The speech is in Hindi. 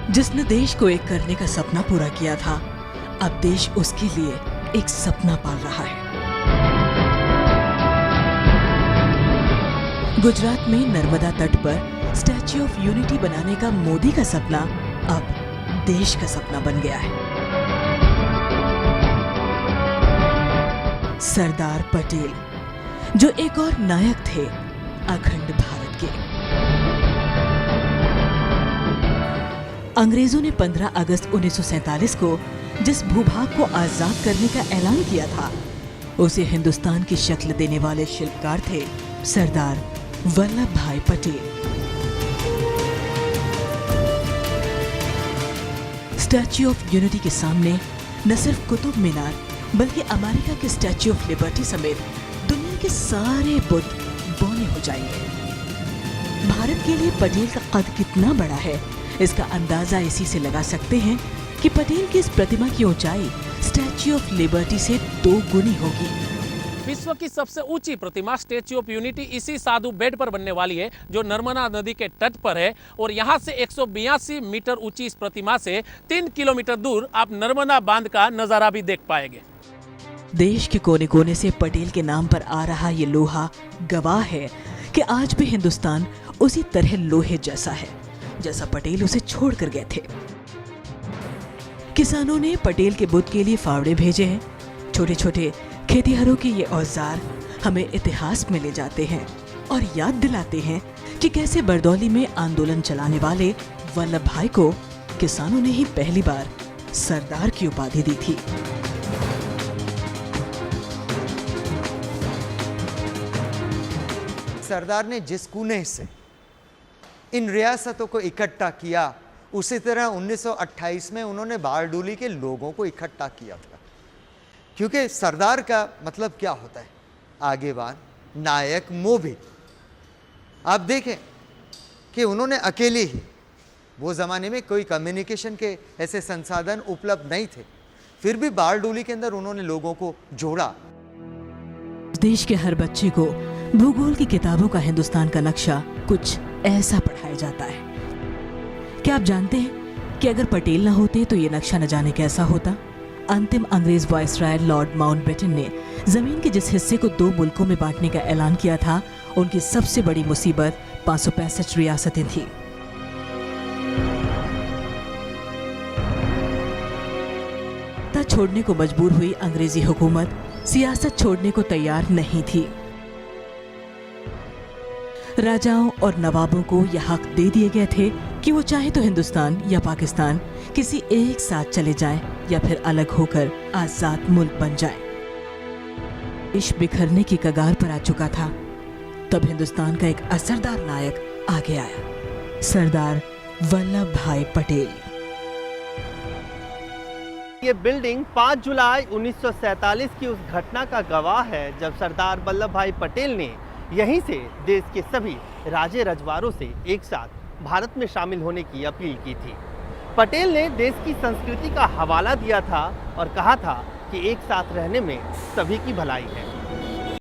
जिसने देश को एक करने का सपना पूरा किया था, अब देश उसके लिए एक सपना पाल रहा है। गुजरात में नर्मदा तट पर स्टैच्यू ऑफ यूनिटी बनाने का मोदी का सपना अब देश का सपना बन गया है। सरदार पटेल, जो एक और नायक थे अखंड भारत के। अंग्रेजों ने 15 अगस्त 1947 को जिस भूभाग को आजाद करने का ऐलान किया था, उसे हिंदुस्तान की शक्ल देने वाले शिल्पकार थे सरदार वल्लभ भाई पटेल। स्टैच्यू ऑफ यूनिटी के सामने न सिर्फ कुतुब मीनार, बल्कि अमेरिका के स्टैच्यू ऑफ लिबर्टी समेत दुनिया के सारे बुद्ध बौने हो जाएंगे। भारत के लिए पटेल का कद कितना बड़ा है, इसका अंदाजा इसी से लगा सकते हैं कि पटेल की इस प्रतिमा की ऊंचाई स्टैच्यू ऑफ लिबर्टी से 2 गुनी होगी। विश्व की सबसे ऊंची प्रतिमा स्टैच्यू ऑफ यूनिटी इसी साधु बेट पर बनने वाली है, जो नर्मदा नदी के तट पर है। और यहाँ से 182 मीटर ऊंची इस प्रतिमा से 3 किलोमीटर दूर आप नर्मदा बांध का नजारा भी देख पाएंगे। देश के कोने कोने से पटेल के नाम पर आ रहा ये लोहा गवाह है कि आज भी हिंदुस्तान उसी तरह लोहे जैसा है जैसा पटेल उसे छोड़ कर गए थे। किसानों ने पटेल के बुद्ध के लिए फावड़े भेजे हैं। छोटे छोटे खेतिहरों के ये औजार हमें इतिहास में ले जाते हैं और याद दिलाते हैं कि कैसे बरदौली में आंदोलन चलाने वाले वल्लभ भाई को किसानों ने ही पहली बार सरदार की उपाधि दी थी। सरदार ने जिस कूने से इन रियासतों को इकट्ठा किया, उसी तरह 1928 में उन्होंने बारडोली के लोगों को इकट्ठा किया था। क्योंकि सरदार का मतलब क्या होता है? आगेवान, नायक, मोभी। आप देखें कि उन्होंने अकेले ही, वो ज़माने में कोई कम्युनिकेशन के ऐसे संसाधन उपलब्ध नहीं थे, फिर भी बारडोली के अंदर उन्होंने लोगों को जोड़ा। देश के हर बच्चे को भूगोल की किताबों का हिंदुस्तान का नक्शा कुछ ऐसा पढ़ाया जाता है। क्या आप जानते हैं कि अगर पटेल न होते तो ये नक्शा न जाने कैसा होता? अंतिम अंग्रेज वायसराय लॉर्ड माउंटबेटन ने जमीन के जिस हिस्से को 2 मुल्कों में बांटने का ऐलान किया था, उनकी सबसे बड़ी मुसीबत 565 रियासतें थी। छोड़ने को मजबूर हुई अंग्रेजी हुकूमत सियासत छोड़ने को तैयार नहीं थी। राजाओं और नवाबों को यह हक दे दिए गए थे कि वो चाहे तो हिंदुस्तान या पाकिस्तान किसी एक साथ चले जाएं या फिर अलग होकर आजाद मुल्क बन जाएं। देश बिखरने की कगार पर आ चुका था। तब हिंदुस्तान का एक असरदार नायक आगे आया, सरदार वल्लभ भाई पटेल। ये बिल्डिंग 5 जुलाई 1947 की उस घटना का गवाह है जब सरदार वल्लभ भाई पटेल ने यहीं से देश के सभी राजे रजवाड़ों से एक साथ भारत में शामिल होने की अपील की थी। पटेल ने देश की संस्कृति का हवाला दिया था और कहा था कि एक साथ रहने में सभी की भलाई है।